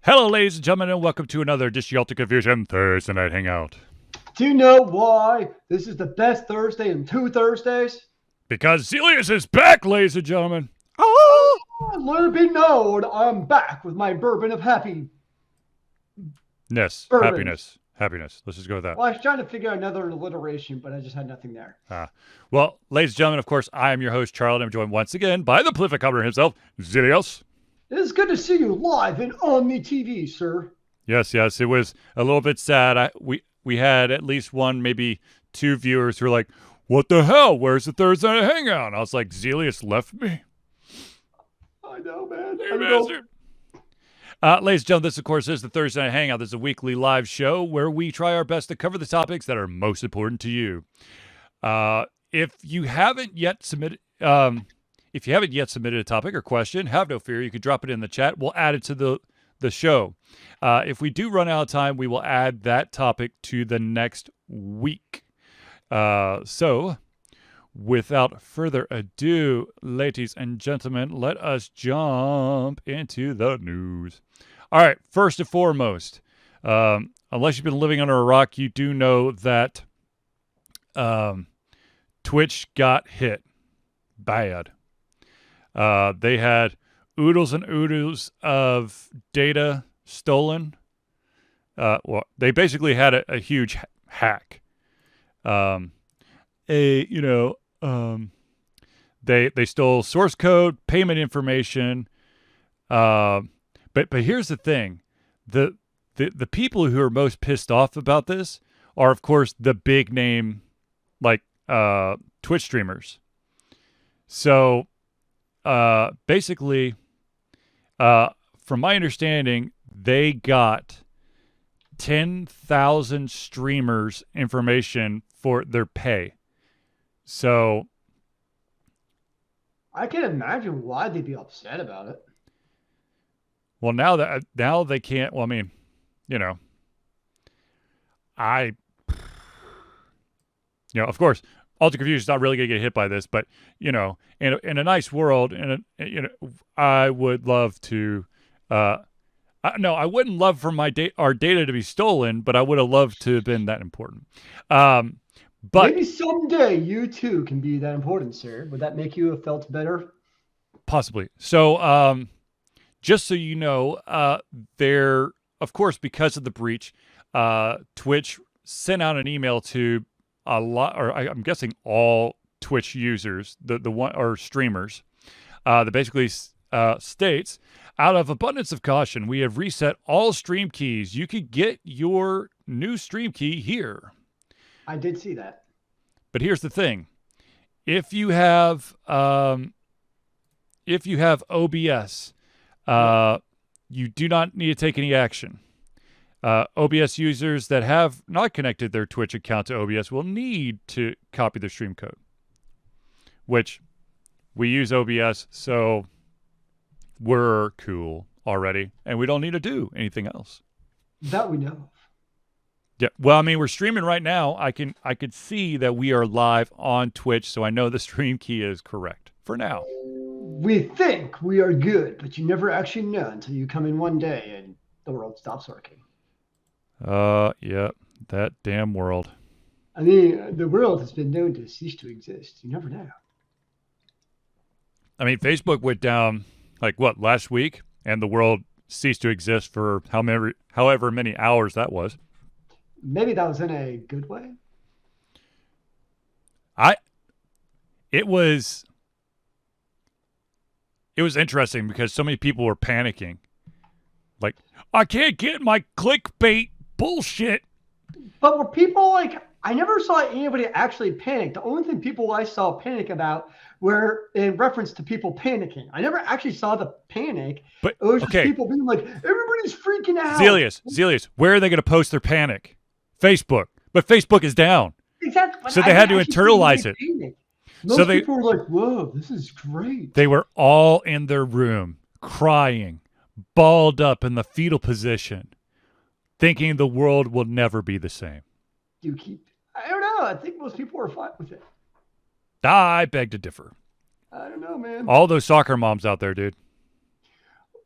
Hello, ladies and gentlemen, and welcome to another Dishonored Confusion Thursday Night Hangout. Do you know why this is the best Thursday in 2 Thursdays? Because Zealeus is back, ladies and gentlemen. Oh, let it be known, I'm back with my bourbon of happiness. Happiness. Let's just go with that. Well, I was trying to figure out another alliteration, but I just had nothing there. Well, ladies and gentlemen, of course, I am your host, Charlie, and I'm joined once again by the prolific commentator himself, Zealeus. It is good to see you live and on the TV, sir. Yes, it was a little bit sad. We had at least one, maybe two viewers who were like, what the hell? Where's the Thursday Night Hangout? And I was like, Zealeus left me. I know, man. You bastard. Ladies and gentlemen, this, of course, is the Thursday Night Hangout. This is a weekly live show where we try our best to cover the topics that are most important to you. If you haven't yet submitted a topic or question, have no fear. You can drop it in the chat. We'll add it to the show. If we do run out of time, we will add that topic to the next week. So, without further ado, ladies and gentlemen, let us jump into the news. All right, first and foremost, unless you've been living under a rock, you do know that Twitch got hit bad. They had oodles and oodles of data stolen. Well, they basically had a huge hack. They stole source code, payment information. But here's the thing: the people who are most pissed off about this are, of course, the big name like Twitch streamers. So basically, from my understanding, they got 10,000 streamers information for their pay. So I can imagine why they'd be upset about it. Well, now they can't. Well, I mean, of course, Ultra Confusion is not really going to get hit by this, but in a nice world, I would love to. No, I wouldn't love for our data to be stolen, but I would have loved to have been that important. But maybe someday you too can be that important, sir. Would that make you have felt better? Possibly. So, just so you know, there, of course, because of the breach, Twitch sent out an email to a lot, or I'm guessing all Twitch users, the one or streamers, that basically states, out of abundance of caution, we have reset all stream keys. You could get your new stream key here. I did see that. But here's the thing: if you have OBS, you do not need to take any action. OBS users that have not connected their Twitch account to OBS will need to copy their stream code, which we use OBS, so we're cool already, and we don't need to do anything else. That we know of. Yeah, well, I mean, we're streaming right now. I could see that we are live on Twitch, so I know the stream key is correct for now. We think we are good, but you never actually know until you come in one day and the world stops working. Yeah, that damn world. I mean, the world has been known to cease to exist. You never know. I mean, Facebook went down, last week? And the world ceased to exist for however many hours that was. Maybe that was in a good way. It was interesting because so many people were panicking. Like, I can't get my clickbait bullshit. But were people I never saw anybody actually panic. The only thing people I saw panic about were in reference to people panicking. I never actually saw the panic. But it was just people being like, everybody's freaking out. Zealeus, where are they going to post their panic? Facebook. But Facebook is down. Exactly. So they had to internalize it. Most people were like, whoa, this is great. They were all in their room, crying, balled up in the fetal position, thinking the world will never be the same. I don't know. I think most people are fine with it. I beg to differ. I don't know, man. All those soccer moms out there, dude.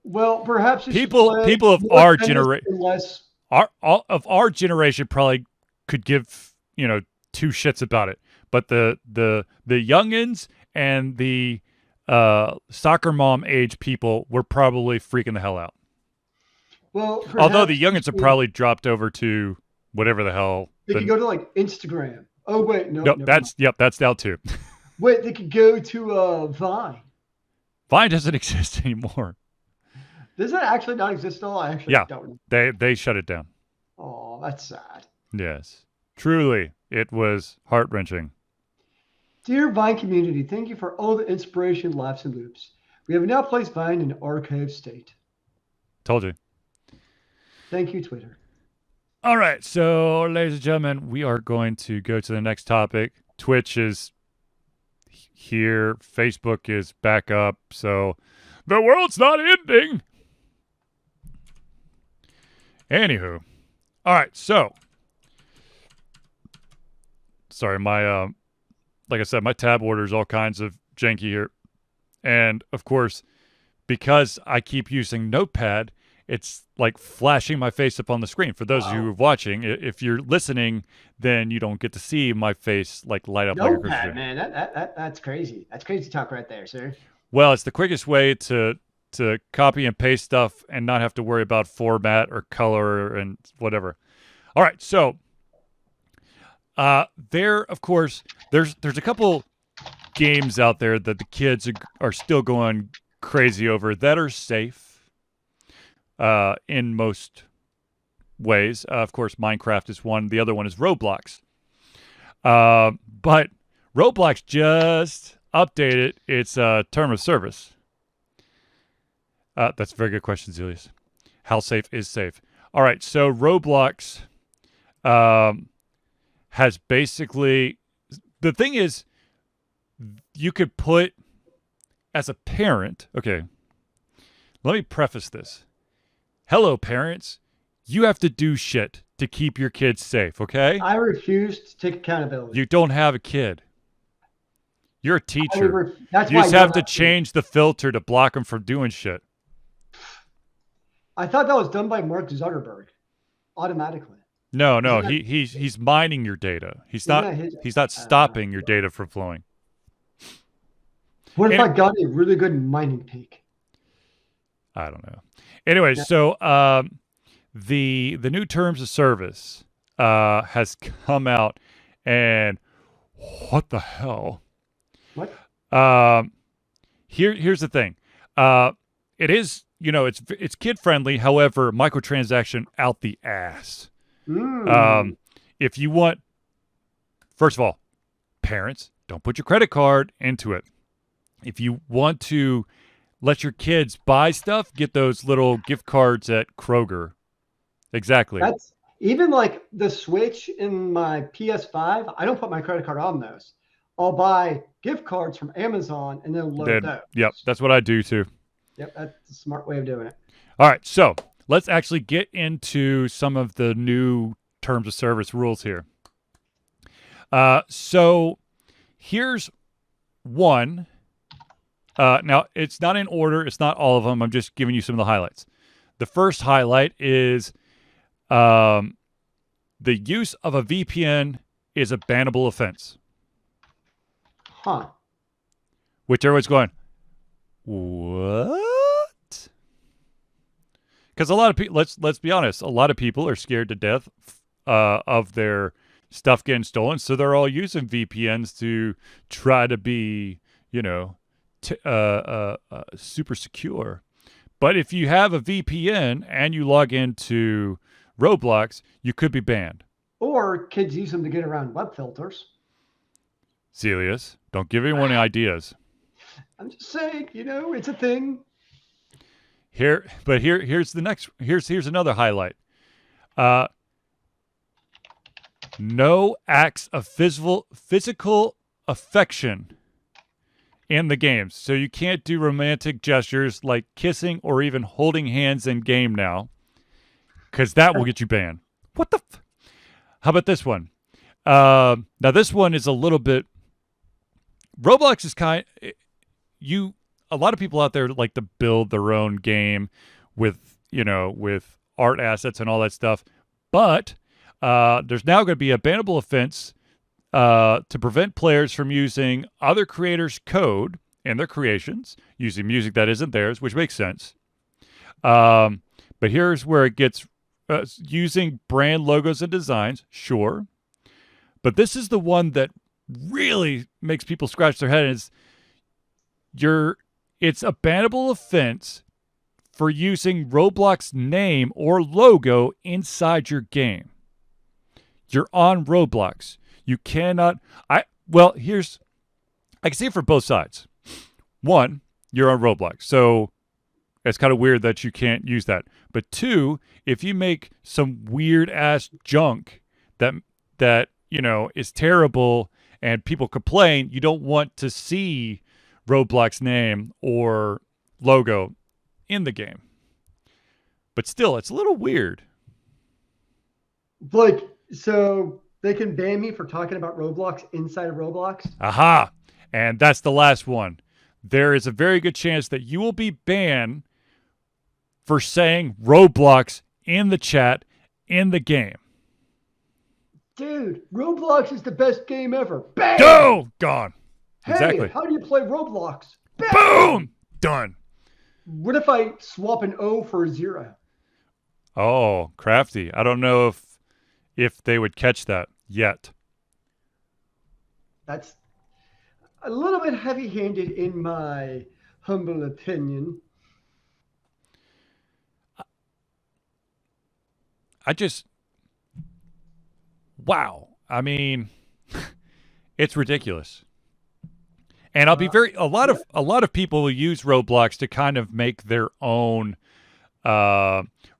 Well, perhaps you should People play people of more our tennis generation, and less. our generation probably could give two shits about it, but the youngins and the soccer mom age people were probably freaking the hell out. Well, Although the perhaps you youngins have should. probably dropped over to whatever the hell. They could go to like Instagram. Oh wait, no, No, never mind. that's down too. Wait, they could go to Vine. Vine doesn't exist anymore. Does that actually not exist at all? I actually Yeah, don't. they shut it down. Oh, that's sad. Yes, truly, it was heart wrenching. Dear Vine community, thank you for all the inspiration, laughs, and loops. We have now placed Vine in archive state. Told you. Thank you, Twitter. All right, so ladies and gentlemen, we are going to go to the next topic. Twitch is here, Facebook is back up, so the world's not ending. Anywho, all right, so sorry, my like I said, my tab order is all kinds of janky here, and of course, because I keep using Notepad, it's like flashing my face up on the screen. For those of you who are watching, if you're listening, then you don't get to see my face like light up like a Christmas tree. Notepad, man, that's crazy. That's crazy talk right there, sir. Well, it's the quickest way to copy and paste stuff and not have to worry about format or color and whatever. All right, so there, of course, there's a couple games out there that the kids are still going crazy over that are safe in most ways. Of course, Minecraft is one. The other one is Roblox. But Roblox just updated its term of service. That's a very good question, Zealeus. How safe is safe? All right, so Roblox has basically... The thing is, you could put, as a parent... Okay, let me preface this. Hello, parents. You have to do shit to keep your kids safe, okay? I refuse to take accountability. You don't have a kid. You're a teacher. That's You why just have to change the filter to block them from doing shit. I thought that was done by Mark Zuckerberg automatically. No, he's mining your data. He's not stopping your data from flowing. What if I got a really good mining peak? I don't know. Anyway, so the new terms of service has come out, and what the hell? What? Here's the thing. It is, it's kid friendly. However, microtransaction out the ass. If you want, first of all, parents, don't put your credit card into it. If you want to let your kids buy stuff, get those little gift cards at Kroger. Exactly. That's even like the Switch in my PS5. I don't put my credit card on those. I'll buy gift cards from Amazon and then load those. Yep, that's what I do too. Yep, that's a smart way of doing it. All right, so let's actually get into some of the new terms of service rules here. So here's one. Now, it's not in order. It's not all of them. I'm just giving you some of the highlights. The first highlight is the use of a VPN is a bannable offense. Huh. Which everyone's going, what? Because a lot of people, let's be honest, a lot of people are scared to death of their stuff getting stolen, so they're all using VPNs to try to be, super secure. But if you have a VPN and you log into Roblox, you could be banned. Or kids use them to get around web filters. Zealeus, don't give anyone any ideas. I'm just saying, it's a thing. Here's the next. Here's another highlight. No acts of physical affection in the games. So you can't do romantic gestures like kissing or even holding hands in game now, because that will get you banned. What the? How about this one? Now this one is a little bit. Roblox is a lot of people out there like to build their own game with, with art assets and all that stuff. But there's now going to be a bannable offense to prevent players from using other creators' code in their creations, using music that isn't theirs, which makes sense. But here's where it gets using brand logos and designs, sure. But this is the one that really makes people scratch their head. It's a bannable offense for using Roblox name or logo inside your game. You're on Roblox. You cannot. I can see it from both sides. One, you're on Roblox, so it's kind of weird that you can't use that. But two, if you make some weird ass junk that is terrible and people complain, you don't want to see Roblox name or logo in the game. But still, it's a little weird. So they can ban me for talking about Roblox inside of Roblox? Aha! And that's the last one. There is a very good chance that you will be banned for saying Roblox in the chat in the game. Dude, Roblox is the best game ever. Bam! Go! Gone. Hey, Exactly. how do you play Roblox? Bam! Boom! Done. What if I swap an O for a 0? Oh, crafty. I don't know if they would catch that yet. That's a little bit heavy-handed in my humble opinion. Wow. I mean, it's ridiculous. And I'll be a lot of people will use Roblox to kind of make their own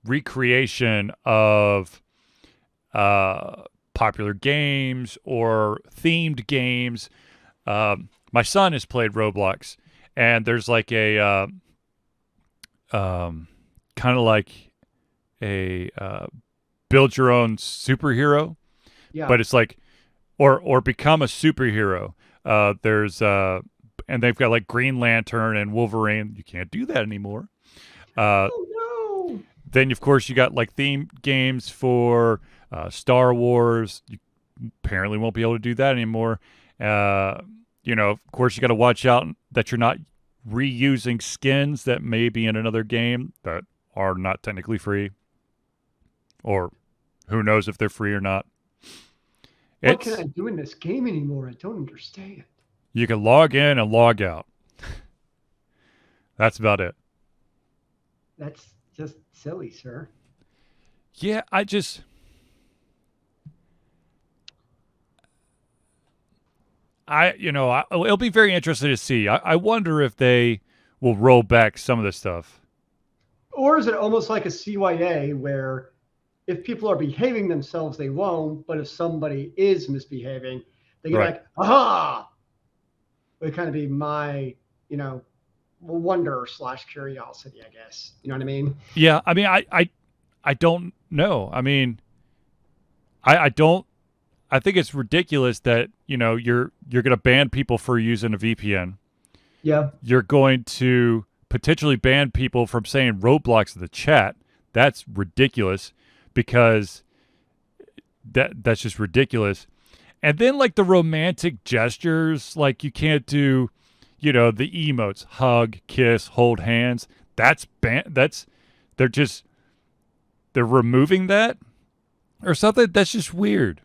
recreation of popular games or themed games. My son has played Roblox, and there's like a kind of like a build your own superhero. Yeah. But it's like, or become a superhero. There's and they've got like Green Lantern and Wolverine. You can't do that anymore. Oh no! Then of course you got like theme games for Star Wars. You apparently won't be able to do that anymore. Of course you got to watch out that you're not reusing skins that may be in another game that are not technically free, or who knows if they're free or not. What can I do in this game anymore? I don't understand. You can log in and log out. That's about it. That's just silly, sir. Yeah, it'll be very interesting to see. I wonder if they will roll back some of this stuff. Or is it almost like a CYA where if people are behaving themselves, they won't, but if somebody is misbehaving, they get like, aha! It would kind of be my, wonder / curiosity, I guess. You know what I mean? Yeah, I mean, I don't know. I mean, I think it's ridiculous that, you're going to ban people for using a VPN. Yeah. You're going to potentially ban people from saying Roblox in the chat. That's ridiculous. Because that's just ridiculous. And then like the romantic gestures, like you can't do, the emotes, hug, kiss, hold hands. That's they're removing that or something. That's just weird.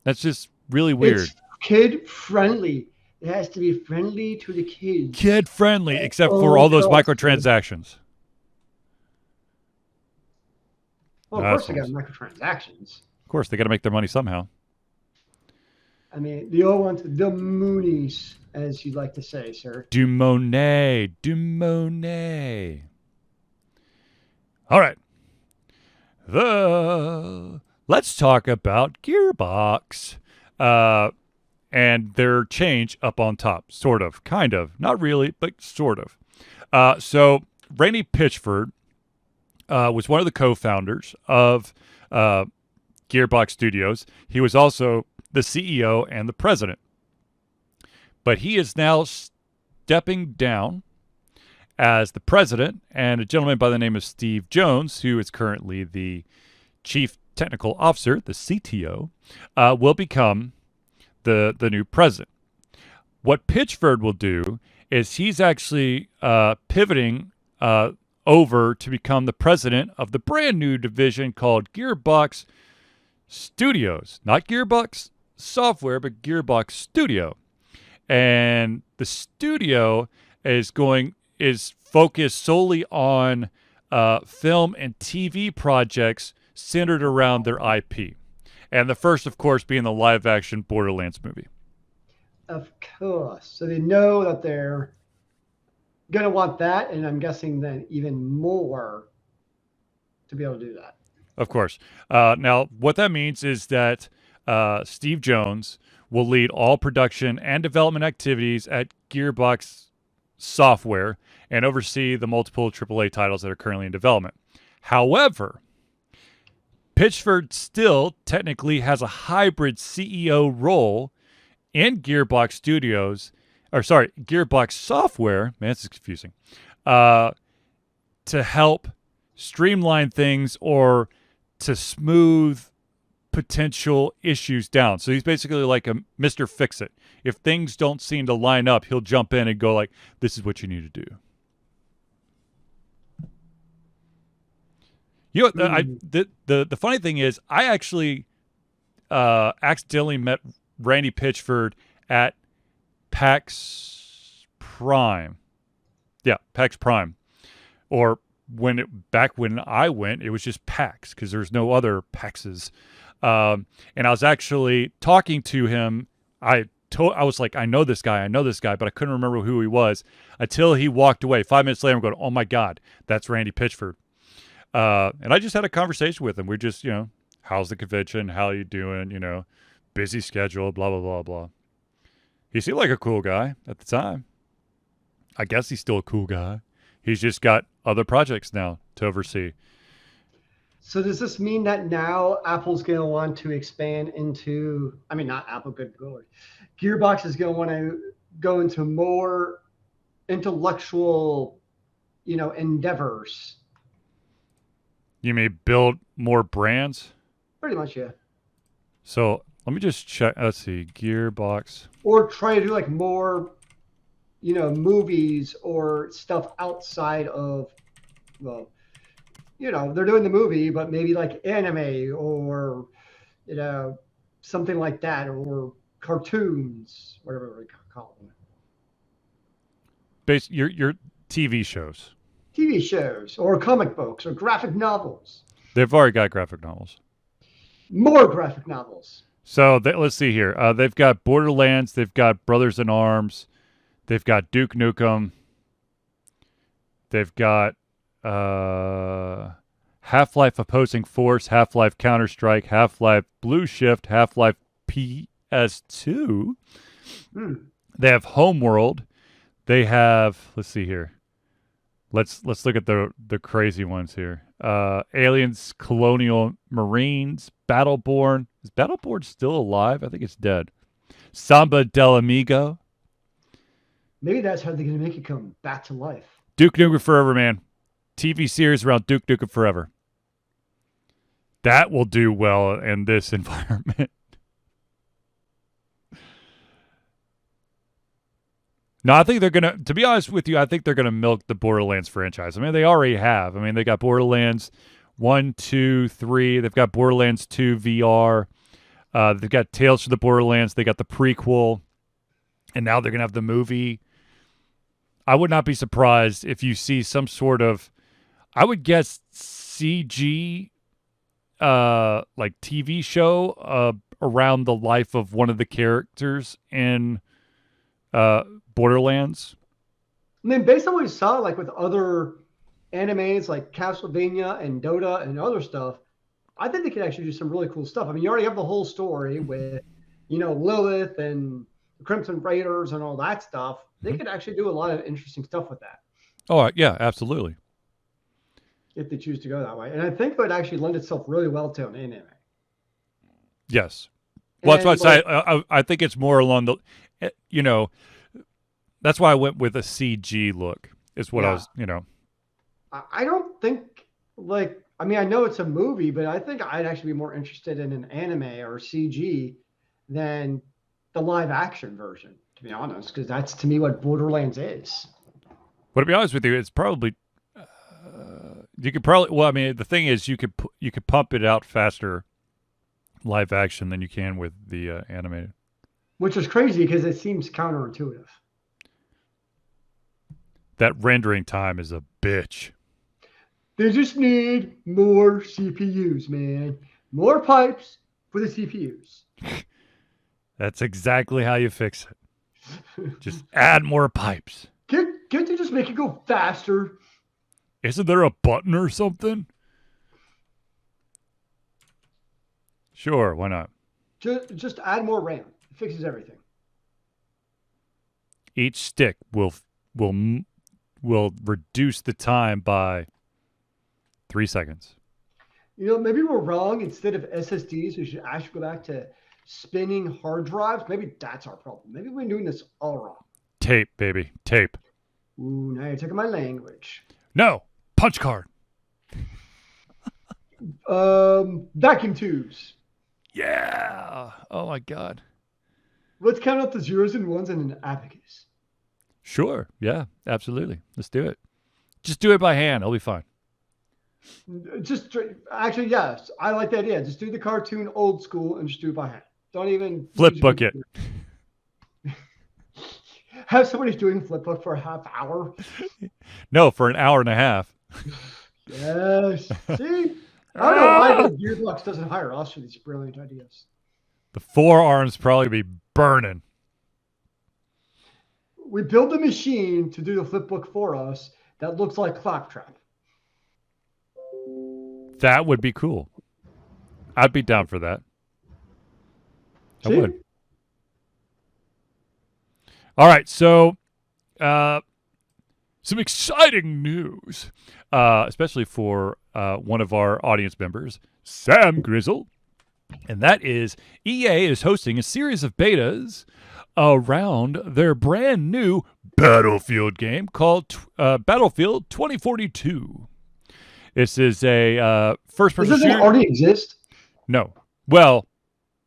That's just really weird. It's kid friendly. It has to be friendly to the kids. Kid friendly, except for all those microtransactions. Well, of course they got microtransactions. Of course, they got to make their money somehow. I mean, they all want the moonies, as you like to say, sir. Du Monet. All right. Let's talk about Gearbox. And their change up on top. Sort of. Kind of. Not really, but sort of. So, Rainey Pitchford was one of the co-founders of Gearbox Studios. He was also the CEO and the president. But he is now stepping down as the president, and a gentleman by the name of Steve Jones, who is currently the chief technical officer, the CTO, will become the new president. What Pitchford will do is he's actually pivoting over to become the president of the brand new division called Gearbox Studios. Not Gearbox Software, but Gearbox Studio. And the studio is focused solely on film and TV projects centered around their IP. And the first, of course, being the live-action Borderlands movie. Of course. So they know that they're going to want that, and I'm guessing then even more to be able to do that. Of course. Now, what that means is that Steve Jones will lead all production and development activities at Gearbox Software and oversee the multiple AAA titles that are currently in development. However, Pitchford still technically has a hybrid CEO role in Gearbox Software. Man, this is confusing. To help streamline things or to smooth potential issues down. So he's basically like a Mr. Fix-It. If things don't seem to line up, he'll jump in and go like, this is what you need to do. You know, the funny thing is, I actually accidentally met Randy Pitchford at PAX Prime. Yeah, PAX Prime. Or back when I went, it was just PAX because there's no other PAXs. And I was actually talking to him. I was like, I know this guy, but I couldn't remember who he was until he walked away. 5 minutes later, I'm going, oh my God, that's Randy Pitchford. And I just had a conversation with him. We're just, how's the convention? How you doing? Busy schedule, blah, blah, blah, blah. He seemed like a cool guy at the time. I guess he's still a cool guy. He's just got other projects now to oversee. So does this mean that now Apple's going to want to expand into, not Apple, good glory. Gearbox is going to want to go into more intellectual, endeavors. You may build more brands? Pretty much, yeah. So let me just check. Let's see. Gearbox. Or try to do like more, movies or stuff outside of, they're doing the movie, but maybe like anime or, something like that, or cartoons, whatever we call them. Your TV shows. TV shows or comic books or graphic novels. They've already got graphic novels. More graphic novels. So let's see here. They've got Borderlands. They've got Brothers in Arms. They've got Duke Nukem. They've got Half-Life Opposing Force, Half-Life Counter-Strike, Half-Life Blue Shift, Half-Life PS2. They have Homeworld. They have, let's see here. Let's look at the crazy ones here. Aliens, Colonial Marines, Battleborn. Is Battleborn still alive? I think it's dead. Samba del Amigo. Maybe that's how they're going to make it come back to life. Duke Nukem Forever, man. TV series around Duke Nukem Forever. That will do well in this environment. No, I think they're going to be honest with you, I think they're going to milk the Borderlands franchise. They already have. They got Borderlands 1, 2, 3. They've got Borderlands 2 VR. They've got Tales from the Borderlands. They got the prequel. And now they're going to have the movie. I would not be surprised if you see some sort of, I would guess, CG like TV show around the life of one of the characters in Borderlands. Based on what we saw, like with other animes like Castlevania and Dota and other stuff, I think they could actually do some really cool stuff. You already have the whole story with, Lilith and the Crimson Raiders and all that stuff. They could actually do a lot of interesting stuff with that. Oh, yeah, absolutely. If they choose to go that way. And I think it would actually lend itself really well to an anime. Yes. Well, that's what I think it's more along the, that's why I went with a CG look. is what I was, you know. I don't think like I mean I know it's a movie, but I think I'd actually be more interested in an anime or CG than the live action version, to be honest, because that's to me what Borderlands is. But to be honest with you, it's probably you could probably. Well, I mean, the thing is, you could pump it out faster live action than you can with the animated. Which is crazy because it seems counterintuitive. That rendering time is a bitch. They just need more CPUs, man. More pipes for the CPUs. That's exactly how you fix it. Just add more pipes. Can't they just make it go faster? Isn't there a button or something? Sure, why not? Just add more RAM. It fixes everything. Each stick will reduce the time by 3 seconds. You know, maybe we're wrong. Instead of SSDs, we should actually go back to spinning hard drives. Maybe that's our problem. Maybe we're doing this all wrong. Tape, baby, tape. Ooh, now you're taking my language. No, punch card. Vacuum tubes. Yeah. Oh my God. Let's count out the zeros and ones and an abacus. Sure. Yeah, absolutely. Let's do it. Just do it by hand. I'll be fine. Just actually, yes, I like the idea. Just do the cartoon old school and just do it by hand. Don't even flip book it. Have somebody doing flip book for a half hour. No, for an hour and a half. Yes. See, I don't know why the Gearbox doesn't hire us for these brilliant ideas. The forearms probably be burning. We build a machine to do the flip book for us that looks like Claptrap. That would be cool. I'd be down for that. See? I would. All right, so some exciting news, especially for one of our audience members, Sam Grizzle. And that is EA is hosting a series of betas around their brand new Battlefield game called Battlefield 2042. This is a first-person shooter. Does it already exist? No. Well,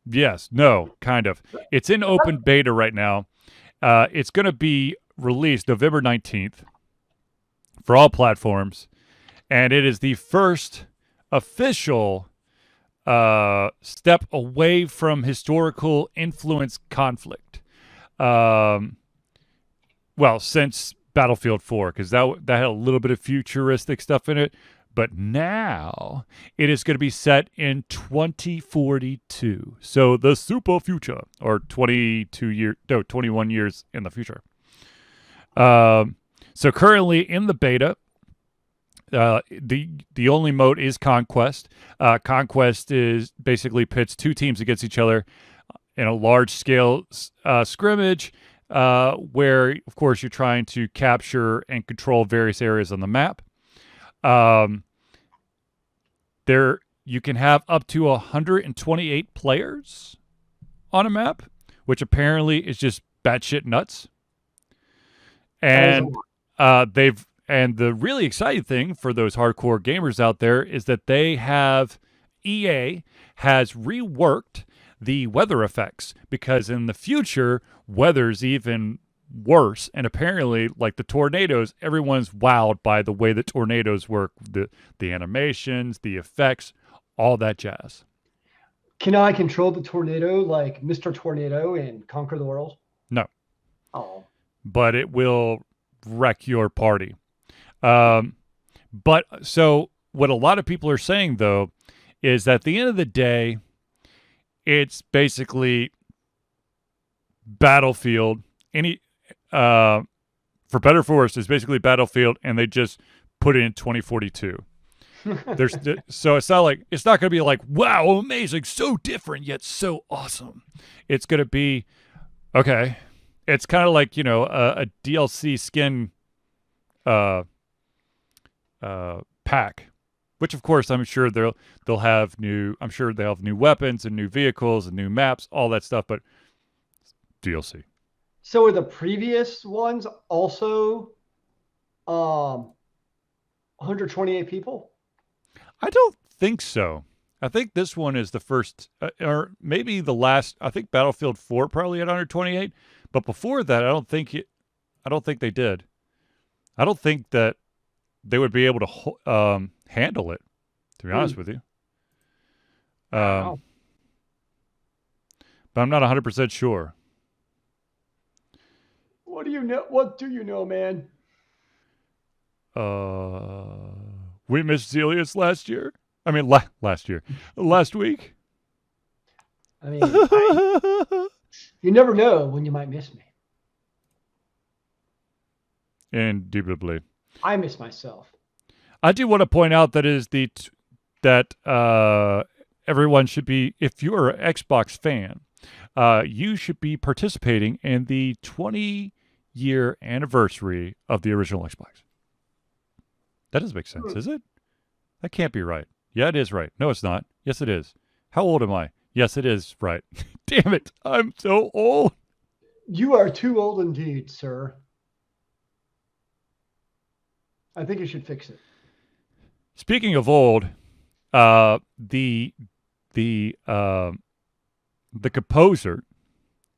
yes, no, kind of. It's in open beta right now. It's going to be released November 19th for all platforms, and it is the first official step away from historical influence conflict. Well, since Battlefield 4, because that had a little bit of futuristic stuff in it. But now it is going to be set in 2042. So the super future, or 21 years in the future. So currently in the beta, the only mode is Conquest. Conquest is basically pits two teams against each other in a large scale scrimmage, where of course you're trying to capture and control various areas on the map. There you can have up to 128 players on a map, which apparently is just batshit nuts. And the really exciting thing for those hardcore gamers out there is that EA has reworked the weather effects, because in the future weather's even worse, and apparently, like the tornadoes, everyone's wowed by the way that tornadoes work, the animations, the effects, all that jazz. Can I control the tornado like Mr. Tornado and Conquer the World? No. Oh. But it will wreck your party. But so what a lot of people are saying, though, is that at the end of the day, it's basically Battlefield. For better or for worse, it's basically Battlefield, and they just put it in 2042. So it's not going to be like, wow, amazing, so different yet so awesome. It's going to be okay. It's kind of like, a DLC skin pack, which of course I'm sure they'll have new weapons and new vehicles and new maps, all that stuff, but DLC. So are the previous ones also Um, 128 people. I don't think so. I think this one is the first, or maybe the last. I think Battlefield 4 probably had 128, but before that, I don't think I don't think they did. I don't think that they would be able to handle it. To be honest with you, Wow. but I'm not 100% sure. What do you know? What do you know, man? We missed Zealeus last year. I mean, last year, last week. I mean, you never know when you might miss me. Indubitably. I miss myself. I do want to point out that that everyone should be, if you're an Xbox fan, you should be participating in the 20-year anniversary of the original Xbox. That doesn't make sense, is it? That can't be right. Yeah, it is right. No, it's not. Yes, it is. How old am I? Yes, it is right. Damn it. I'm so old. You are too old indeed, sir. I think you should fix it. Speaking of old, the composer,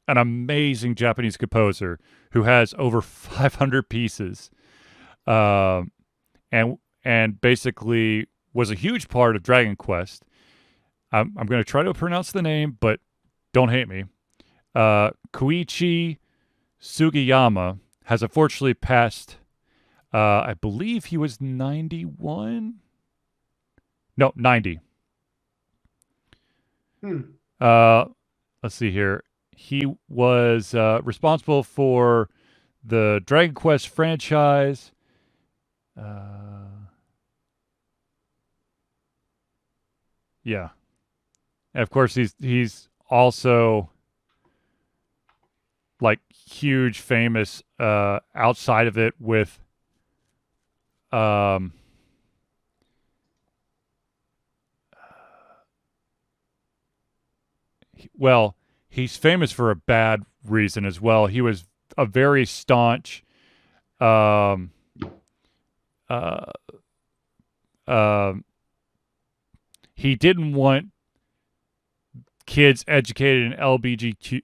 an amazing Japanese composer who has over 500 pieces, and basically was a huge part of Dragon Quest. I'm going to try to pronounce the name, but don't hate me. Koichi Sugiyama has unfortunately passed. I believe he was 91. No, 90. Let's see here. He was responsible for the Dragon Quest franchise. Yeah. And of course, he's also like huge, famous outside of it with well, he's famous for a bad reason as well. He was a very staunch he didn't want kids educated in LGBTQ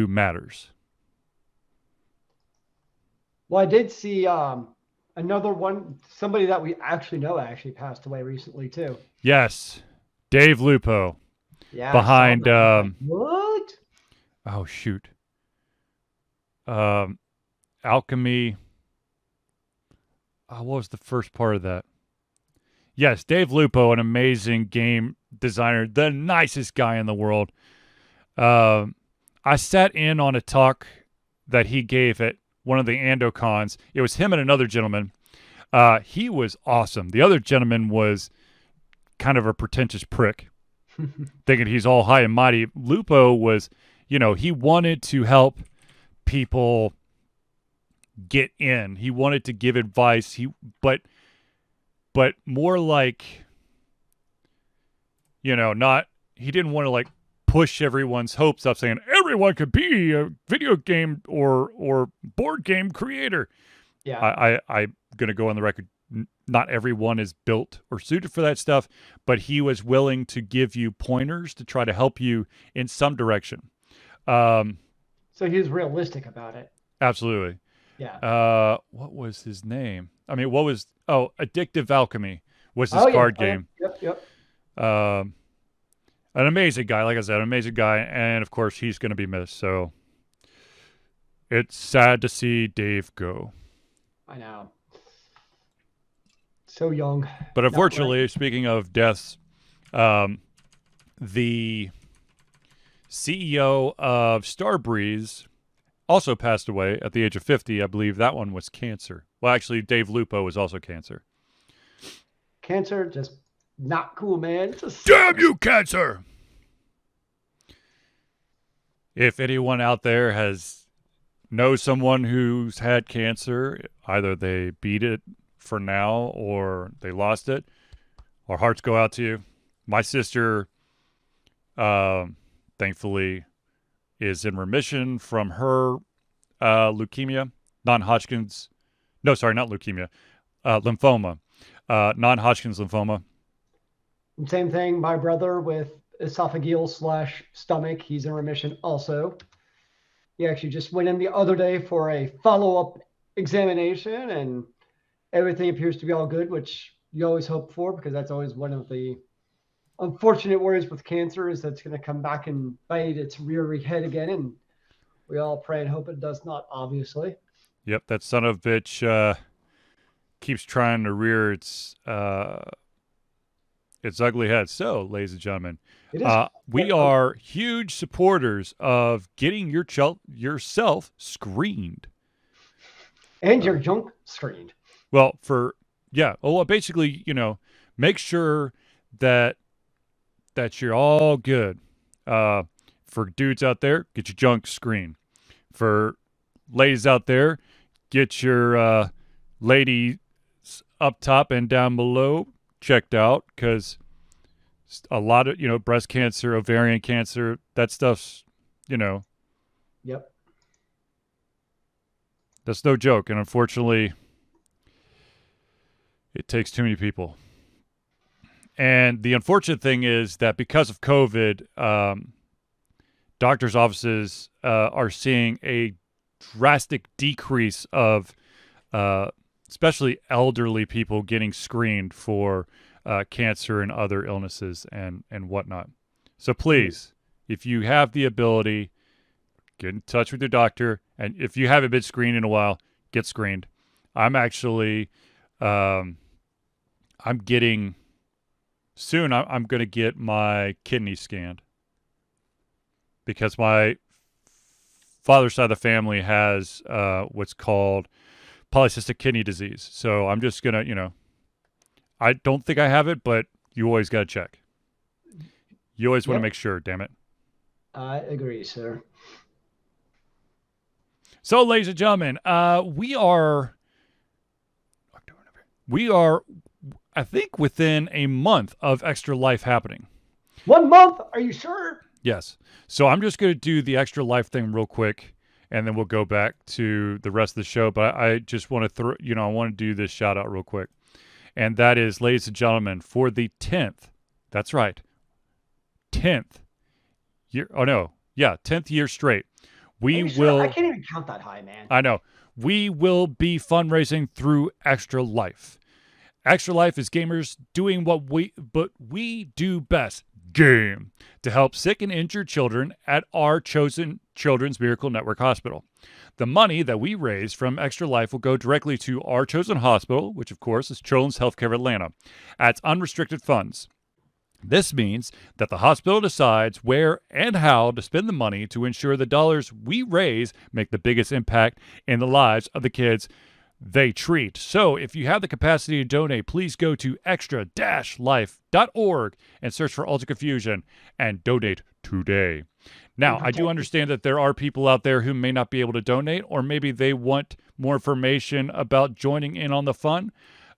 matters. Well, I did see another one. Somebody that we actually know actually passed away recently too. Yes, Dave Lupo. Yeah. Behind what? Oh shoot. Alchemy. What was the first part of that? Yes, Dave Lupo, an amazing game designer, the nicest guy in the world. I sat in on a talk that he gave at one of the AndoCons. It was him and another gentleman. He was awesome. The other gentleman was kind of a pretentious prick, thinking he's all high and mighty. Lupo was, he wanted to help people get in. He wanted to give advice. But more like, not, he didn't want to like push everyone's hopes up saying everyone could be a video game or board game creator. Yeah. I'm going to go on the record. Not everyone is built or suited for that stuff, but he was willing to give you pointers to try to help you in some direction. So he was realistic about it. Absolutely. Yeah. What was his name? I mean, Addictive Alchemy was his card game. Yep. An amazing guy, like I said, an amazing guy, and of course he's going to be missed. So it's sad to see Dave go. I know. So young. But unfortunately, speaking of deaths, the CEO of Starbreeze also passed away at the age of 50. I believe that one was cancer. Well, actually, Dave Lupo was also cancer. Cancer, just not cool, man. Damn you, cancer! If anyone out there knows someone who's had cancer, either they beat it for now or they lost it, our hearts go out to you. My sister, thankfully, is in remission from her leukemia, non-Hodgkin's. No, sorry, not leukemia. Lymphoma, non-Hodgkin's lymphoma. Same thing. My brother with esophageal / stomach. He's in remission also. He actually just went in the other day for a follow-up examination, and everything appears to be all good, which you always hope for, because that's always one of the unfortunate worries with cancer, is that it's going to come back and bite its rear head again. And we all pray and hope it does not, obviously. Yep, that son of a bitch keeps trying to rear its ugly head. So, ladies and gentlemen, we are huge supporters of getting yourself screened. And your junk screened. Well, basically, make sure that you're all good. For dudes out there, get your junk screened. For ladies out there, get your ladies up top and down below checked out, because a lot of, breast cancer, ovarian cancer, that stuff's, Yep. That's no joke. And unfortunately, it takes too many people. And the unfortunate thing is that because of COVID, doctors' offices are seeing a drastic decrease of especially elderly people getting screened for cancer and other illnesses and whatnot. So please, if you have the ability, get in touch with your doctor. And if you haven't been screened in a while, get screened. I'm actually, I'm going to get my kidney scanned, because my father's side of the family has what's called polycystic kidney disease. So I'm just going to, I don't think I have it, but you always got to check. You always want to make sure, damn it. I agree, sir. So, ladies and gentlemen, we are, I think, within a month of Extra Life happening. 1 month? Are you sure? Yes. So I'm just going to do the Extra Life thing real quick, and then we'll go back to the rest of the show. But I just want to I want to do this shout out real quick. And that is, ladies and gentlemen, for the 10th, that's right, 10th year, 10th year straight, we will... I can't even count that high, man. I know. We will be fundraising through Extra Life. Extra Life is gamers doing what we do best, game, to help sick and injured children at our chosen Children's Miracle Network Hospital. The money that we raise from Extra Life will go directly to our chosen hospital, which of course is Children's Healthcare Atlanta, as unrestricted funds. This means that the hospital decides where and how to spend the money to ensure the dollars we raise make the biggest impact in the lives of the kids they treat. So if you have the capacity to donate, please go to extra-life.org and search for Ultra Confusion and donate today. Now, I do understand that there are people out there who may not be able to donate, or maybe they want more information about joining in on the fun.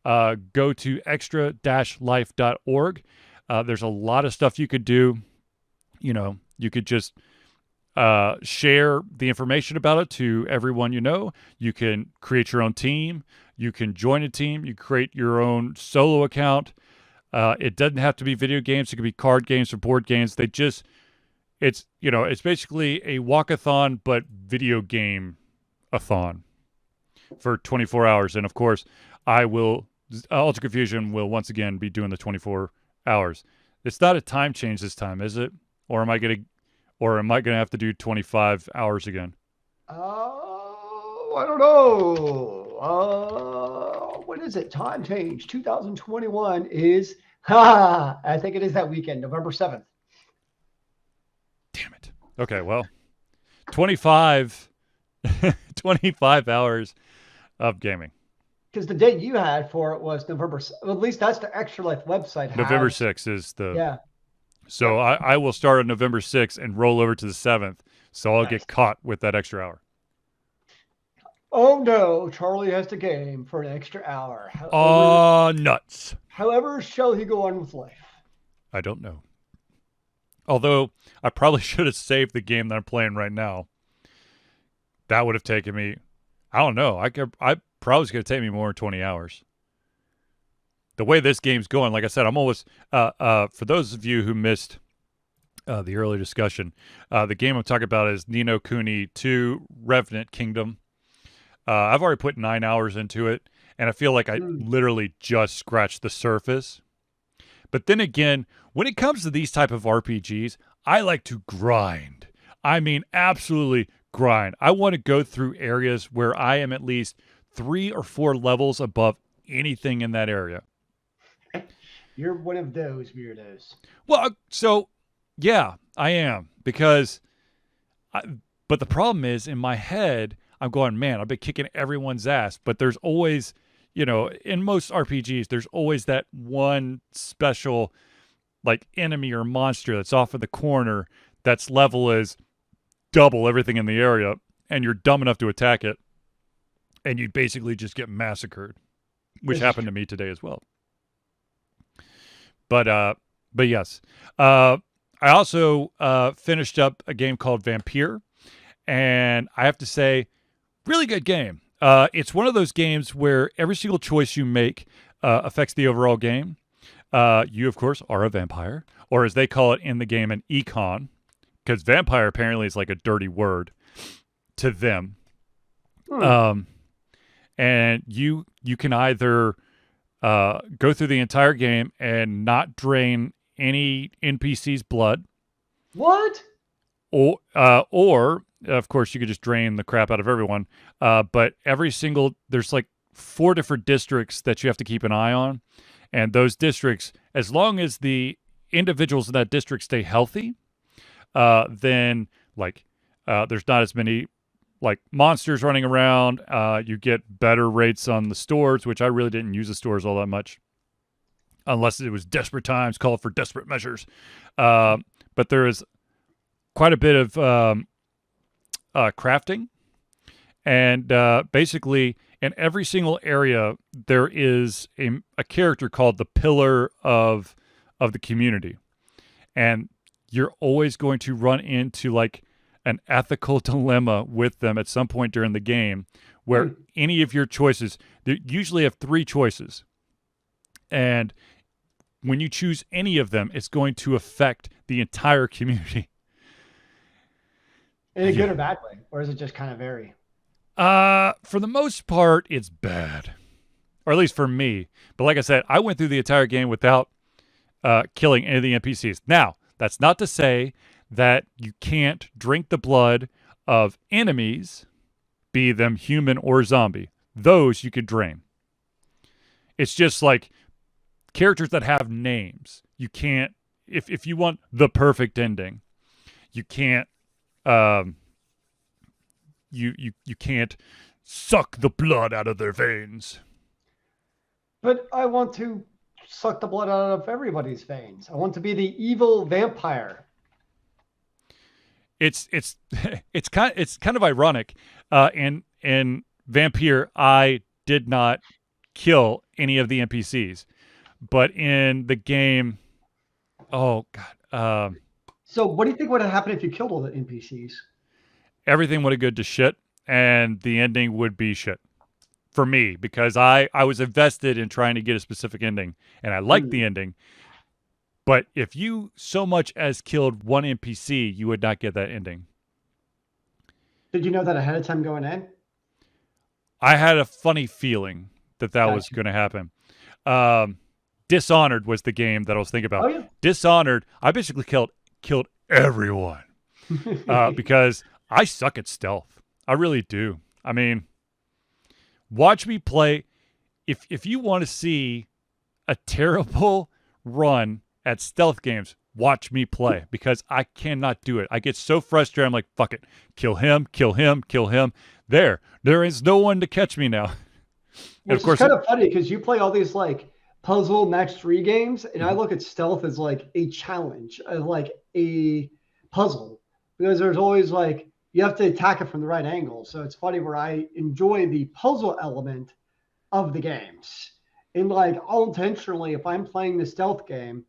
Go to extra-life.org. There's a lot of stuff you could do. You could just share the information about it to everyone you know. You can create your own team. You can join a team. You create your own solo account. It doesn't have to be video games. It could be card games or board games. It's basically a walkathon, but video game-a-thon for 24 hours. And of course, Ultra Confusion will once again be doing the 24 hours. It's not a time change this time, is it? Or am I going to have to do 25 hours again? I don't know. What is it? Time change 2021 is, I think it is that weekend, November 7th. Damn it. Okay, well, 25 hours of gaming. Because the date you had for it was November, well, at least that's the Extra Life website. November 6th is the... Yeah. So I will start on November 6th and roll over to the 7th, so I'll get caught with that extra hour. Oh, no. Charlie has to game for an extra hour. Nuts. However shall he go on with life? I don't know. Although, I probably should have saved the game that I'm playing right now. That would have taken me, I don't know. I probably was going to take me more than 20 hours. The way this game's going, like I said, I'm almost, for those of you who missed the early discussion, the game I'm talking about is Ni no Kuni 2 Revenant Kingdom. I've already put 9 hours into it, and I feel like I literally just scratched the surface. But then again, when it comes to these type of RPGs, I like to grind. I mean, absolutely grind. I want to go through areas where I am at least 3 or 4 levels above anything in that area. You're one of those weirdos. Well, so yeah, I am because, but the problem is in my head, I'm going, man, I've been kicking everyone's ass, but there's always, in most RPGs, there's always that one special like enemy or monster that's off in the corner that's level is double everything in the area, and you're dumb enough to attack it, and you basically just get massacred, which happened to me today as well. But yes, I also finished up a game called Vampire, and I have to say, really good game. It's one of those games where every single choice you make affects the overall game. You, of course, are a vampire, or as they call it in the game, an econ, because vampire apparently is like a dirty word to them. And you can either go through the entire game and not drain any NPC's blood. What? Or of course, you could just drain the crap out of everyone. But there's like 4 different districts that you have to keep an eye on. And those districts, as long as the individuals in that district stay healthy, then there's not as many like monsters running around. You get better rates on the stores, which I really didn't use the stores all that much, unless it was desperate times called for desperate measures. But there is quite a bit of crafting, and basically in every single area there is a character called the pillar of the community, and you're always going to run into like an ethical dilemma with them at some point during the game, where any of your choices, they usually have 3 choices, and when you choose any of them, it's going to affect the entire community. In a good or bad way? Or is it just kind of vary? For the most part, it's bad. Or at least for me. But like I said, I went through the entire game without killing any of the NPCs. Now, that's not to say that you can't drink the blood of enemies, be them human or zombie. Those you could drain. It's just like characters that have names. You can't, if you want the perfect ending, you can't you can't suck the blood out of their veins. But I want to suck the blood out of everybody's veins. I want to be the evil vampire. It's kind of ironic. In Vampire, I did not kill any of the NPCs, but in the game, oh god. So what do you think would have happened if you killed all the NPCs? Everything would have gone to shit, and the ending would be shit for me, because I was invested in trying to get a specific ending, and I liked the ending. But if you so much as killed one NPC, you would not get that ending. Did you know that ahead of time going in? I had a funny feeling that was going to happen. Dishonored was the game that I was thinking about. Oh, yeah. Dishonored, I basically killed everyone because I suck at stealth. I really do. I mean, watch me play. If you want to see a terrible run at stealth games, watch me play, because I cannot do it. I get so frustrated. I'm like, fuck it. Kill him, kill him, kill him. There is no one to catch me now. Which of course, is kind of funny because you play all these like puzzle match 3 games, and I look at stealth as like a challenge, like a puzzle, because there's always like, you have to attack it from the right angle. So it's funny where I enjoy the puzzle element of the games. And like, I'll intentionally, if I'm playing the stealth game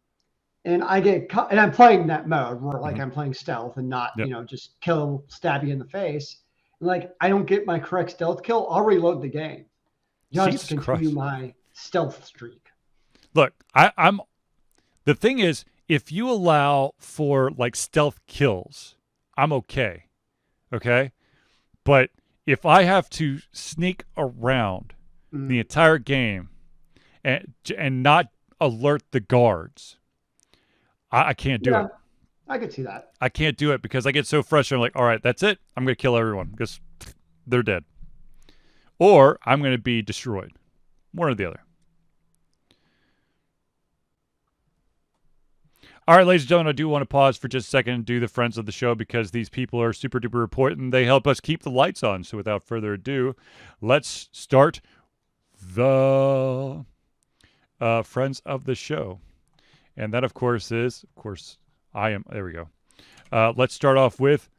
and I get and I'm playing that mode where like I'm playing stealth and not, just kill, stab you in the face. Like, I don't get my correct stealth kill, I'll reload the game just Jesus to continue Christ. my stealth streak. Look, I'm the thing is, if you allow for like stealth kills, I'm okay. Okay? But if I have to sneak around the entire game and not alert the guards, I can't do it. I could see that. I can't do it because I get so frustrated. I'm like, all right, that's it. I'm going to kill everyone because they're dead. Or I'm going to be destroyed. One or the other. All right, ladies and gentlemen, I do want to pause for just a second and do the friends of the show because these people are super duper important. They help us keep the lights on. So without further ado, let's start the friends of the show. And that, of course, there we go. Let's start off with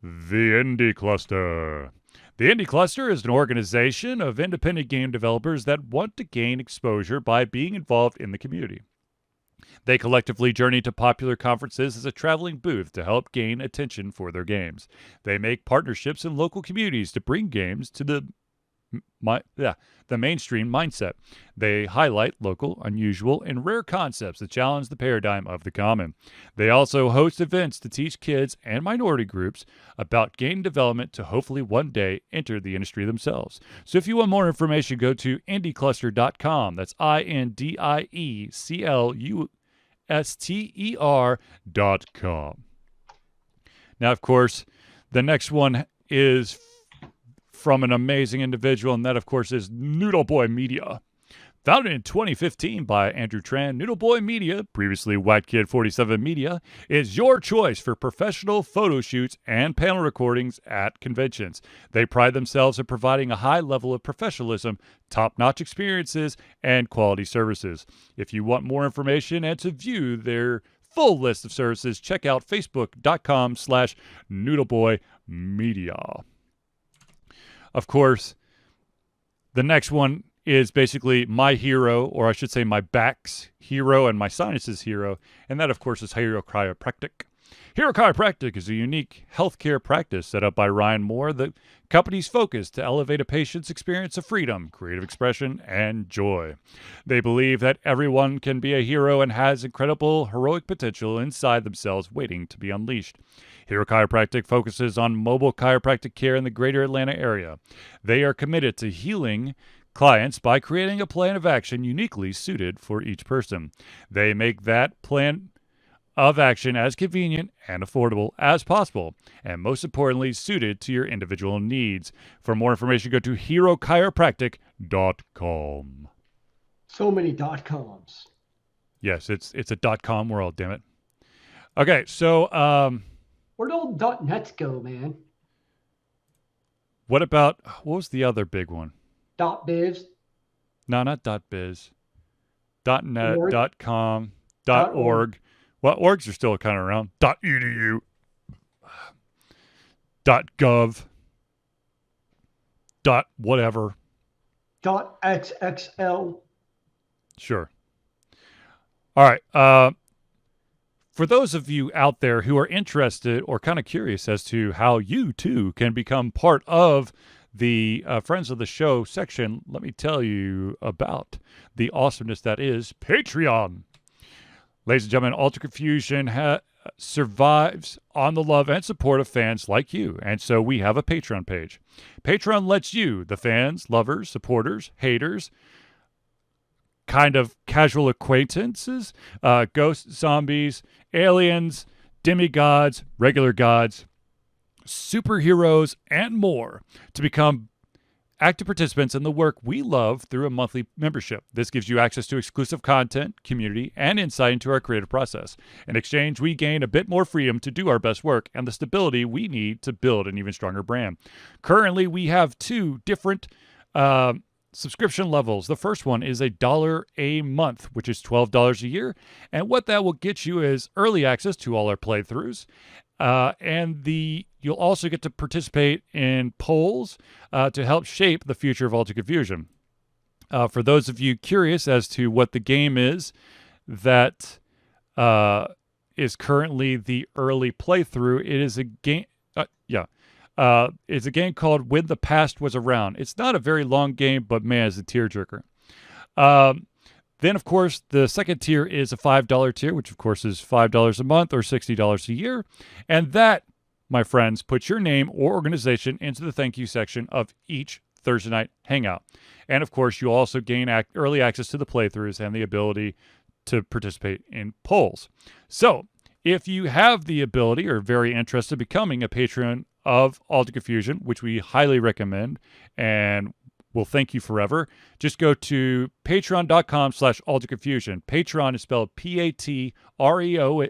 the Indie Cluster. The Indie Cluster is an organization of independent game developers that want to gain exposure by being involved in the community. They collectively journey to popular conferences as a traveling booth to help gain attention for their games. They make partnerships in local communities to bring games to the mainstream mindset. They highlight local, unusual, and rare concepts that challenge the paradigm of the common. They also host events to teach kids and minority groups about game development to hopefully one day enter the industry themselves. So if you want more information, go to indiecluster.com. That's INDIECLUSTER.com. Now, of course, the next one is from an amazing individual, and that, of course, is Noodle Boy Media. Founded in 2015 by Andrew Tran, Noodle Boy Media, previously White Kid 47 Media, is your choice for professional photo shoots and panel recordings at conventions. They pride themselves in providing a high level of professionalism, top-notch experiences, and quality services. If you want more information and to view their full list of services, check out facebook.com/noodleboymedia. Of course, the next one is basically my hero, or I should say my back's hero and my sinuses hero, and that, of course, is Hero Chiropractic. Hero Chiropractic is a unique healthcare practice set up by Ryan Moore, the company's focus to elevate a patient's experience of freedom, creative expression, and joy. They believe that everyone can be a hero and has incredible heroic potential inside themselves waiting to be unleashed. Hero Chiropractic focuses on mobile chiropractic care in the greater Atlanta area. They are committed to healing clients by creating a plan of action uniquely suited for each person. They make that plan of action as convenient and affordable as possible, and most importantly, suited to your individual needs. For more information, go to herochiropractic.com. So many .coms. Yes, it's a .com world, damn it. Okay, so where'd old .nets go, man? what was the other big one? .biz. No, not .biz. .net, Org. .com, .org. .org. Well, orgs are still kind of around. .edu. .gov. .whatever. .xxl. Sure. All right. For those of you out there who are interested or kind of curious as to how you, too, can become part of the Friends of the Show section, let me tell you about the awesomeness that is Patreon. Ladies and gentlemen, Ultra Confusion survives on the love and support of fans like you, and so we have a Patreon page. Patreon lets you, the fans, lovers, supporters, haters, kind of casual acquaintances, ghosts, zombies, aliens, demigods, regular gods, superheroes, and more to become active participants in the work we love through a monthly membership. This gives you access to exclusive content, community, and insight into our creative process. In exchange, we gain a bit more freedom to do our best work and the stability we need to build an even stronger brand. Currently, we have two different subscription levels. The first one is $1 a month, which is $12 a year. And what that will get you is early access to all our playthroughs. You'll also get to participate in polls to help shape the future of Ultra Confusion. For those of you curious as to what the game is that is currently the early playthrough, it is a game. It's a game called When the Past Was Around. It's not a very long game, but man, it's a tearjerker. Then, of course, the second tier is a $5 tier, which, of course, is $5 a month or $60 a year. And that, my friends, puts your name or organization into the thank you section of each Thursday night hangout. And, of course, you'll also gain early access to the playthroughs and the ability to participate in polls. So, if you have the ability or are very interested in becoming a patron of Alter Confusion, which we highly recommend and will thank you forever, just go to patreon.com/alterconfusion. Patreon is spelled P-A-T-R-E-O.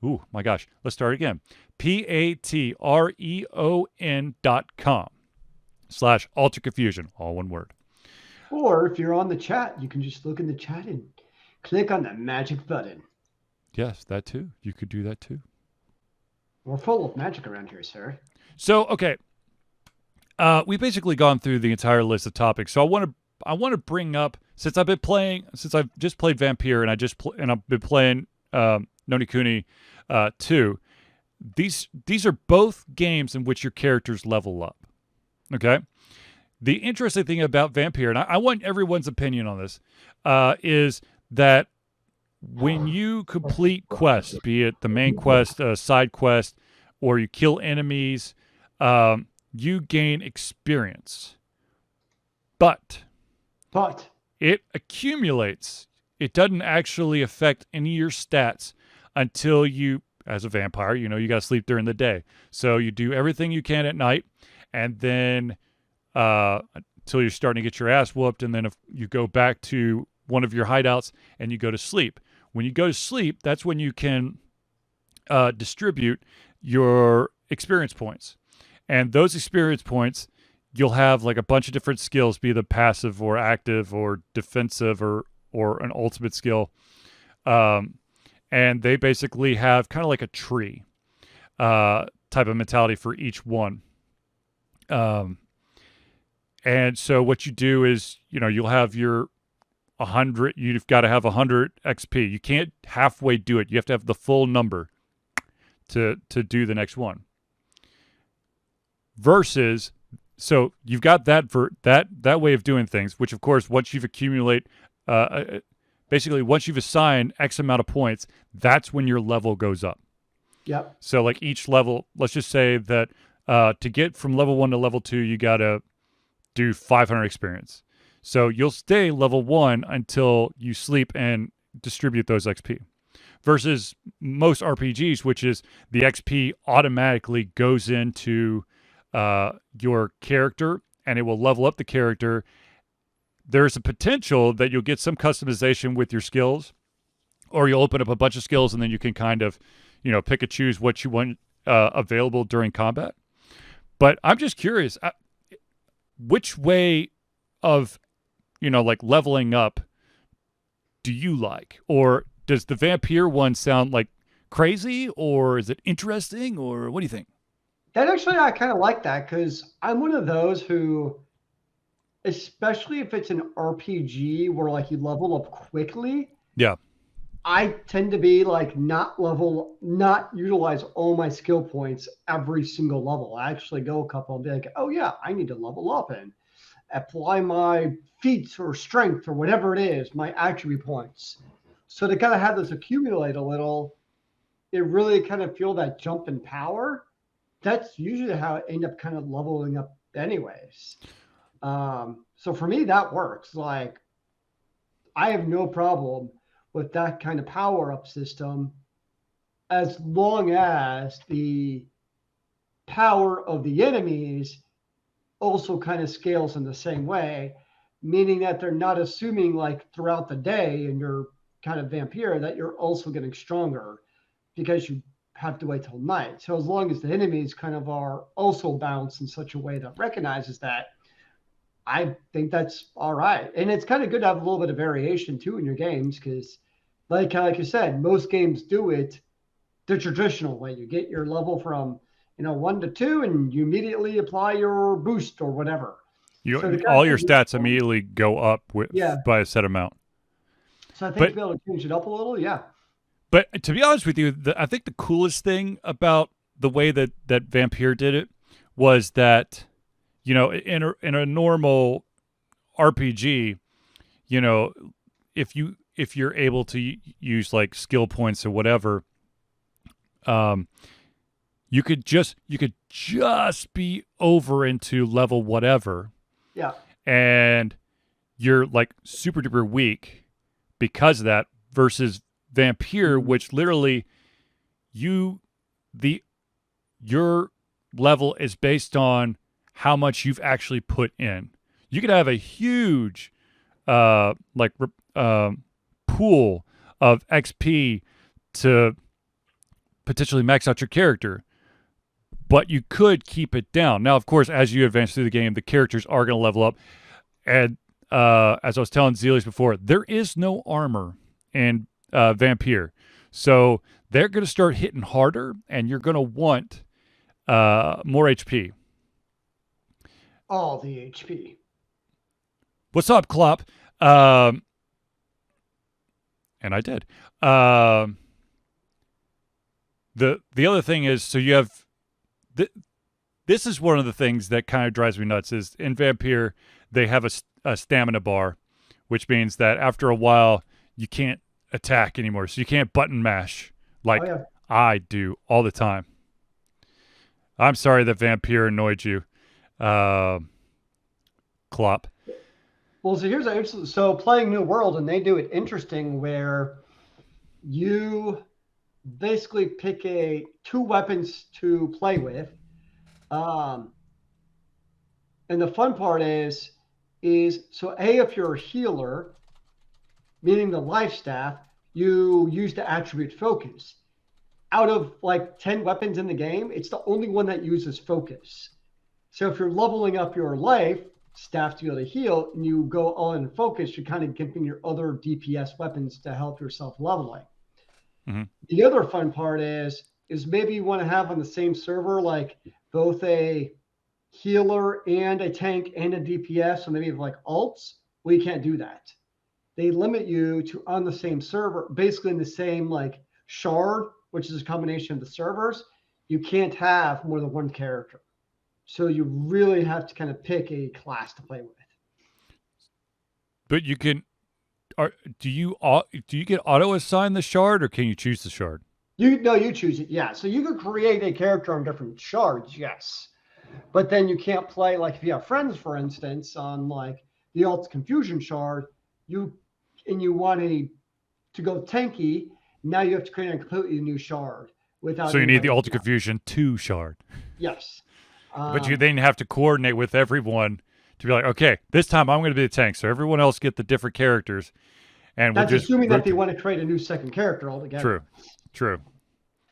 Ooh, my gosh. Let's start again. patreon.com/alterconfusion. All one word. Or if you're on the chat, you can just look in the chat and click on the magic button. Yes, that too. You could do that too. We're full of magic around here, sir. So, okay. We've basically gone through the entire list of topics. So I want to bring up, since I've just played Vampire and I've been playing Noni Kuni 2. These are both games in which your characters level up. Okay? The interesting thing about Vampire, and I want everyone's opinion on this, is that when you complete quests, be it the main quest, side quest, or you kill enemies, you gain experience. But it accumulates. It doesn't actually affect any of your stats until you, as a vampire, you got to sleep during the day. So you do everything you can at night, and then until you're starting to get your ass whooped, and then if you go back to one of your hideouts and you go to sleep. When you go to sleep, that's when you can distribute your experience points. And those experience points, you'll have like a bunch of different skills, be the passive or active or defensive or an ultimate skill. And they basically have kind of like a tree type of mentality for each one. And so what you do is, you'll have your 100, you've got to have 100 XP. You can't halfway do it. You have to have the full number to do the next one. Versus, so you've got that for that way of doing things, which of course, once you've basically once you've assigned X amount of points, that's when your level goes up. Yep. So like each level, let's just say that to get from level 1 to level 2, you got to do 500 experience. So you'll stay level 1 until you sleep and distribute those XP. Versus most RPGs, which is the XP automatically goes into your character and it will level up the character. There's a potential that you'll get some customization with your skills, or you'll open up a bunch of skills and then you can kind of, pick and choose what you want available during combat. But I'm just curious, which way of, like leveling up do you like? Or does the Vampire one sound like crazy, or is it interesting, or what do you think? And actually, I kind of like that because I'm one of those who, especially if it's an RPG where like you level up quickly. Yeah. I tend to be like not utilize all my skill points every single level. I actually go a couple and be like, oh yeah, I need to level up and apply my feats or strength or whatever it is, my attribute points. So to kind of have this accumulate a little, it really kind of feel that jump in power. That's usually how I end up kind of leveling up anyways. So for me, that works. Like, I have no problem with that kind of power up system as long as the power of the enemies also kind of scales in the same way, meaning that they're not assuming like throughout the day and you're kind of vampire that you're also getting stronger because you have to wait till night. So as long as the enemies kind of are also balanced in such a way that recognizes that, I think that's all right. And it's kind of good to have a little bit of variation too in your games because like you said, most games do it the traditional way. You get your level from 1 to 2 and you immediately apply your boost or whatever. All your stats immediately go up by a set amount. So I think to be able to change it up a little, yeah. But to be honest with you, I think the coolest thing about the way that Vampire did it was that, in a normal RPG, if you're able to use like skill points or whatever, you could just be over into level whatever, Yeah. and you're like super duper weak because of that. Versus Vampire, which literally your level is based on how much you've actually put in. You could have a huge pool of XP to potentially max out your character, but you could keep it down. Now, of course, as you advance through the game, the characters are going to level up. And as I was telling Zealeus before, there is no armor in Vampire. So they're going to start hitting harder, and you're going to want more HP. All the HP. What's up, Klopp? And I did. The other thing is, so you have... This is one of the things that kind of drives me nuts, is in Vampire, they have a stamina bar, which means that after a while, you can't attack anymore. So you can't button mash like I do all the time. I'm sorry that Vampire annoyed you, Klopp. Well, so playing New World, and they do it interesting where you basically pick two weapons to play with. And the fun part is so if you're a healer, meaning the life staff, you use the attribute focus. Out of like 10 weapons in the game, it's the only one that uses focus. So if you're leveling up your life staff to be able to heal, and you go all in focus, you're kind of gimping your other DPS weapons to help yourself leveling. Mm-hmm. The other fun part is maybe you want to have on the same server like both a healer and a tank and a DPS, so maybe like alts. Well, you can't do that. They limit you to on the same server, basically in the same like shard, which is a combination of the servers. You can't have more than one character. So you really have to kind of pick a class to play with. But you can, do you get auto assigned the shard, or can you choose the shard? You choose it. Yeah. So you can create a character on different shards. Yes. But then you can't play, like if you have friends, for instance, on like the Alt Confusion shard, you want to go tanky. Now you have to create a completely new shard without. So you need the Alt Confusion 2 shard. Yes. But you then have to coordinate with everyone to be like, okay, this time I'm going to be the tank, so everyone else get the different characters, and that's assuming that they want to create a new second character altogether. True.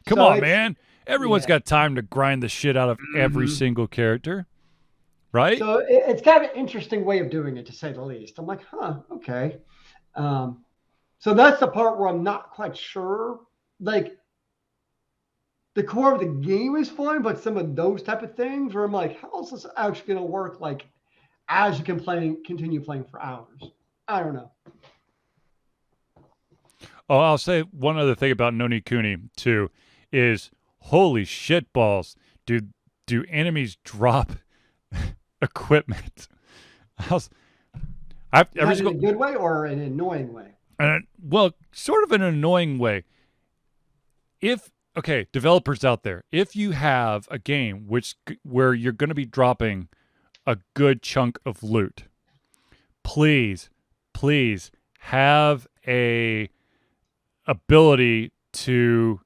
Come on, man. Everyone's got time to grind the shit out of every single character, right? So it's kind of an interesting way of doing it, to say the least. I'm like, okay. So that's the part where I'm not quite sure. Like, the core of the game is fine, but some of those type of things where I'm like, how is this actually going to work? Like, as you can continue playing for hours. I don't know. Oh, I'll say one other thing about Noni Kuni too is, holy shit balls, do enemies drop equipment? In a good way or an annoying way? Well, sort of an annoying way. Okay, developers out there, if you have a game where you're going to be dropping a good chunk of loot, please have a ability to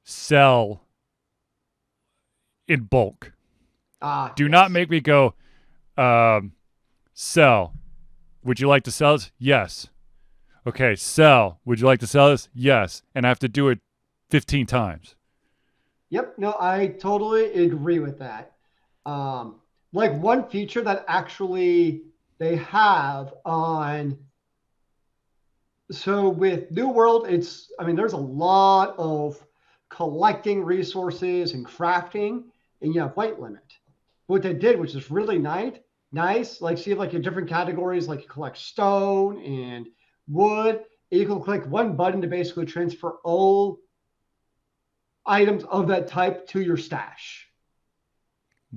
sell in bulk. Do not make me go, sell. Would you like to sell this? Yes. Okay, sell. Would you like to sell this? Yes. And I have to do it 15 times. Yep. No, I totally agree with that. Like one feature that actually they have on. So with New World, there's a lot of collecting resources and crafting, and you have weight limit. What they did, which is really nice, like see like your different categories, like you collect stone and wood, and you can click one button to basically transfer all items of that type to your stash.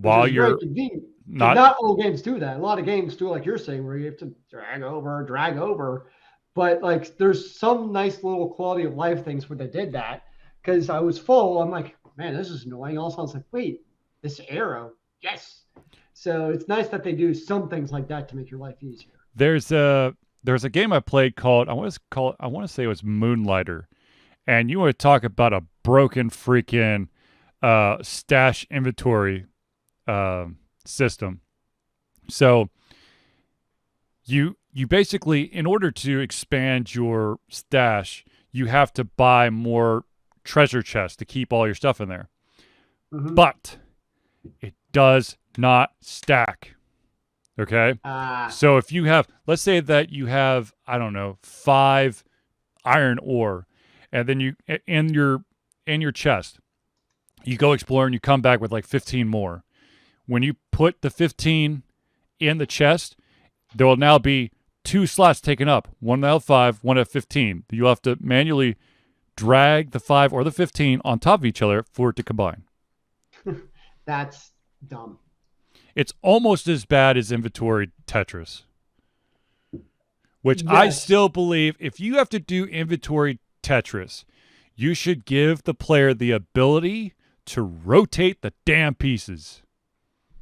while is very you're convenient. not. Not all games do that. A lot of games do, like you're saying, where you have to drag over. But like, there's some nice little quality of life things where they did that. Because I was full, I'm like, man, this is annoying. Also, I was like, wait, this arrow, yes. So it's nice that they do some things like that to make your life easier. There's a game I played called I want to say it was Moonlighter, and you want to talk about a broken freaking stash inventory system. So you basically, in order to expand your stash, you have to buy more treasure chests to keep all your stuff in there. Mm-hmm. But it does not stack. Okay? So if you have, let's say that you have, I don't know, 5 iron ore, and then you in your chest, you go explore and you come back with like 15 more. When you put the 15 in the chest, there will now be 2 slots taken up. One out of 5, one out of 15. You'll have to manually drag the 5 or the 15 on top of each other for it to combine. That's dumb. It's almost as bad as inventory Tetris, which Yes. I still believe if you have to do inventory Tetris, you should give the player the ability to rotate the damn pieces.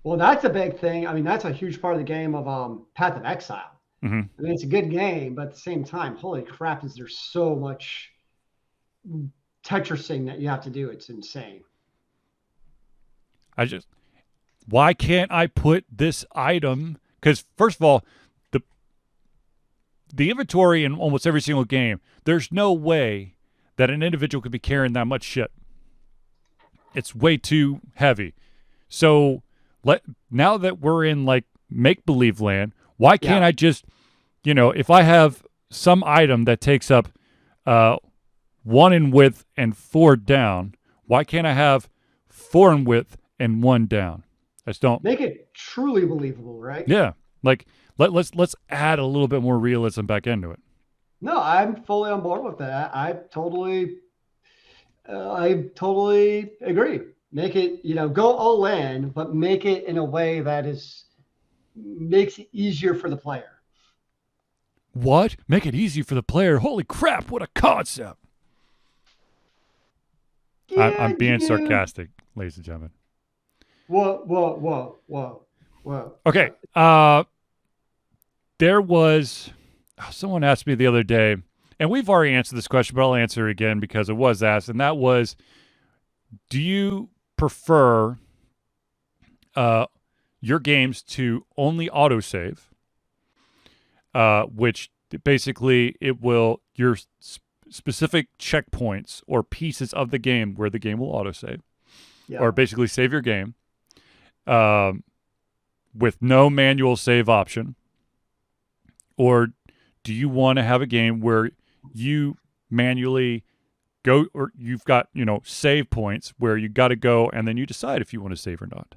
Well, that's a big thing. I mean, that's a huge part of the game of Path of Exile. Mm-hmm. I mean, it's a good game, but at the same time, holy crap, is there so much Tetrising that you have to do? It's insane. Why can't I put this item? Because first of all, the inventory in almost every single game, there's no way that an individual could be carrying that much shit. It's way too heavy. So now that we're in like make-believe land, why can't I just, if I have some item that takes up 1 in width and 4 down, why can't I have 4 in width and 1 down? I just don't make it truly believable, right? Yeah, like let's add a little bit more realism back into it. No, I'm fully on board with that. I totally agree. Make it, go all in, but make it in a way that makes it easier for the player. What? Make it easy for the player? Holy crap! What a concept! Yeah, I'm being sarcastic, ladies and gentlemen. Whoa. Okay. There was someone asked me the other day, and we've already answered this question, but I'll answer it again because it was asked, and that was, do you prefer your games to only autosave, which basically it will, your specific checkpoints or pieces of the game where the game will autosave, or basically save your game, with no manual save option? Or do you want to have a game where you manually go, or you've got, save points where you got to go and then you decide if you want to save or not?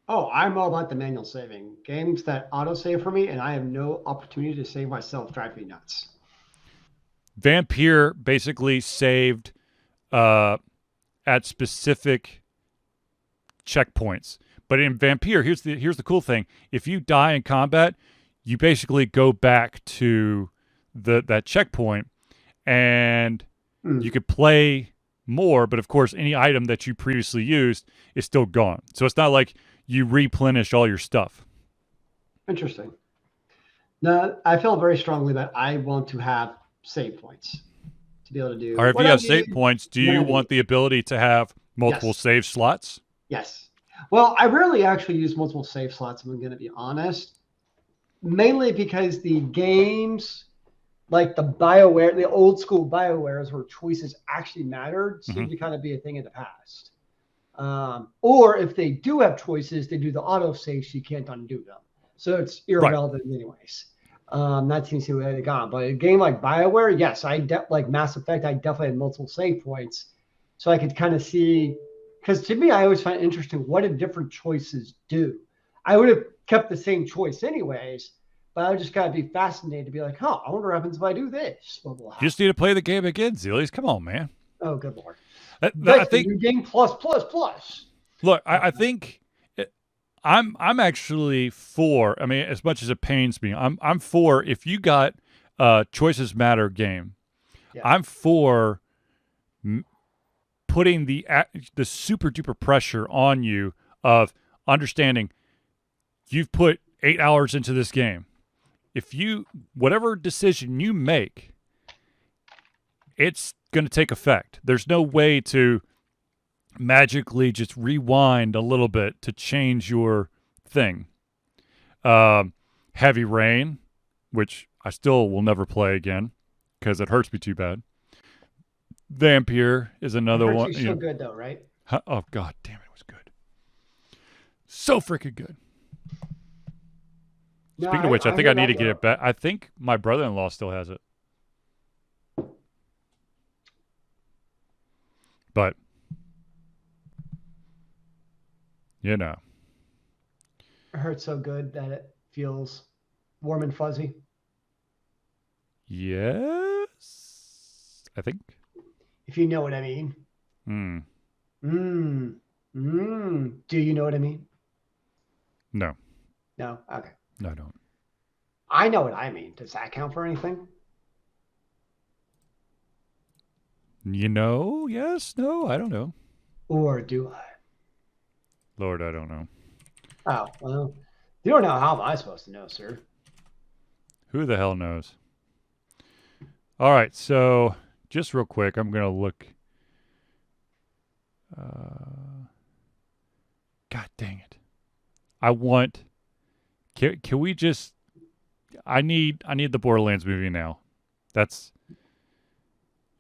Oh, I'm all about the manual saving. Games that autosave for me and I have no opportunity to save myself drive me nuts. Vampire basically saved at specific checkpoints. But in Vampire, here's the cool thing. If you die in combat, you basically go back to that checkpoint and you could play more, but of course any item that you previously used is still gone. So it's not like you replenish all your stuff. Interesting. Now, I feel very strongly that I want to have save points to be able to do. Or if you have save points, do you want the ability to have multiple save slots? Yes. Well, I rarely actually use multiple save slots, if I'm going to be honest. Mainly because the games, like the old school BioWares where choices actually mattered, seem to kind of be a thing of the past. Or if they do have choices, they do the auto save, so you can't undo them. So it's irrelevant anyways. That seems to be where they gone. But a game like BioWare, yes, like Mass Effect, I definitely had multiple save points. So I could kind of see, because to me, I always find it interesting, what did different choices do? I would have kept the same choice anyways, but I just got to be fascinated to be like, I wonder what happens if I do this. Blah, blah, blah. You just need to play the game again, Zealeus. Come on, man. Oh, good Lord. I think new game plus. Look, I think I'm actually for. I mean, as much as it pains me, I'm for. If you got a choices matter game, Yeah. I'm for putting the super duper pressure on you of understanding you've put 8 hours into this game. If you whatever decision you make, it's going to take effect. There's no way to magically just rewind a little bit to change your thing. Heavy Rain, which I still will never play again because it hurts me too bad. Vampire is another It hurts one. you so good though, right? Oh god damn it was good. So freaking good. No, Speaking of which, I think hear I need to that, get though. it back. I think my brother-in-law still has it. But you know. It hurts so good that it feels warm and fuzzy. Yes. I think. If you know what I mean. Hmm. Do you know what I mean? No. No? Okay. No, I don't. I know what I mean. Does that count for anything? You know? Yes? No? I don't know. Or do I? Lord, I don't know. Oh, well, you don't know. How am I supposed to know, sir? Who the hell knows? All right, so just real quick, I'm going to look. God dang it. I want. Can we just. I need the Borderlands movie now. That's.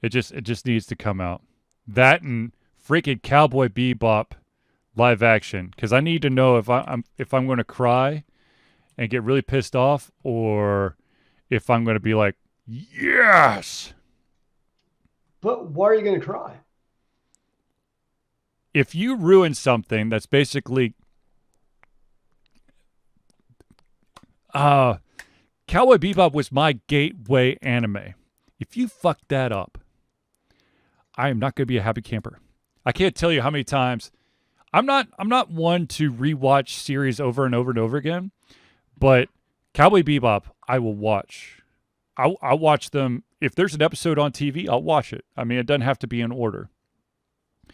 It just needs to come out. That and freaking Cowboy Bebop live action, because I need to know if I'm going to cry and get really pissed off, or if I'm going to be like, yes. But why are you going to cry? If you ruin something that's basically Cowboy Bebop was my gateway anime. If you fuck that up, I am not going to be a happy camper. I can't tell you how many times I'm not one to rewatch series over and over and over again, but Cowboy Bebop I will watch. I'll watch them if there's an episode on TV. I'll watch it. I mean, it doesn't have to be in order.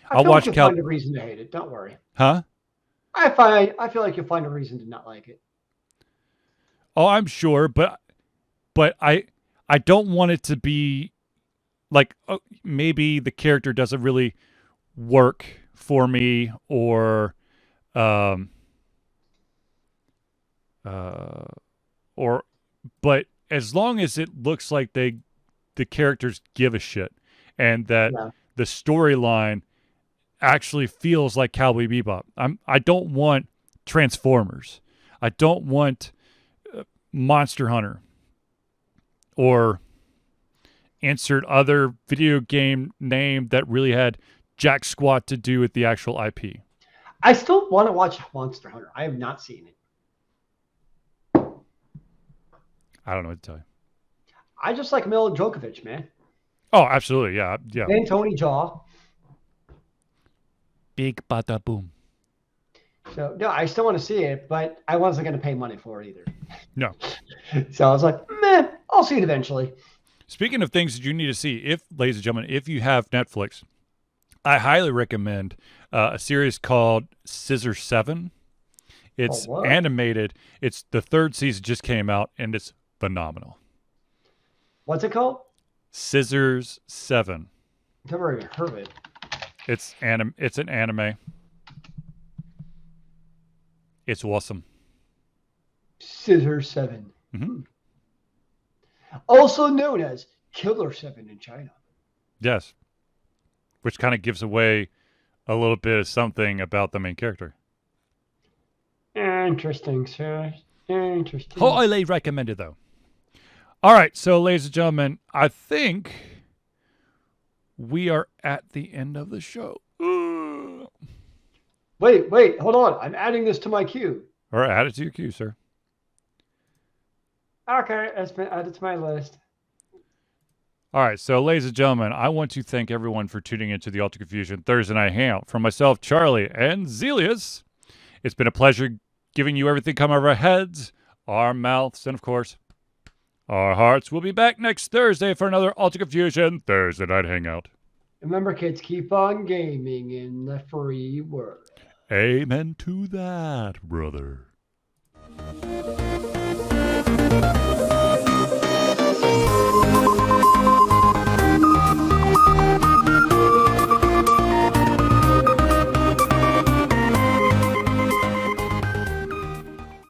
I feel like you'll find a reason to hate it. Don't worry. Huh? I feel like you'll find a reason to not like it. Oh, I'm sure, but I don't want it to be like maybe the character doesn't really work for me, or but as long as it looks like the characters give a shit and that the storyline actually feels like Cowboy Bebop. I don't want Transformers. I don't want Monster Hunter or insert other video game name that really had jack squat to do with the actual IP. I still want to watch Monster Hunter. I have not seen it. I don't know what to tell you. I just like Mila Djokovic, man. Oh, absolutely. Yeah. And Tony Jaa. Big bada boom. So, no, I still want to see it, but I wasn't going to pay money for it either. No. So I was like, meh, I'll see it eventually. Speaking of things that you need to see, ladies and gentlemen, if you have Netflix, I highly recommend a series called Scissor 7. It's animated. It's the third season just came out, and it's phenomenal. What's it called? Scissors 7. I've never even heard of it. It's an anime. It's awesome. Scissor 7. Mm-hmm. Also known as Killer 7 in China. Yes. Which kind of gives away a little bit of something about the main character. Interesting, sir. Interesting. Highly recommended, though. All right, so ladies and gentlemen, I think we are at the end of the show. Wait, hold on. I'm adding this to my queue. All right, add it to your queue, sir. Okay, it's been added to my list. All right, so ladies and gentlemen, I want to thank everyone for tuning into the Ultra Confusion Thursday Night Hangout. From myself, Charlie, and Zealeus, it's been a pleasure giving you everything come out of our heads, our mouths, and of course, our hearts. We'll be back next Thursday for another Ultra Confusion Thursday Night Hangout. Remember, kids, keep on gaming in the free world. Amen to that, brother.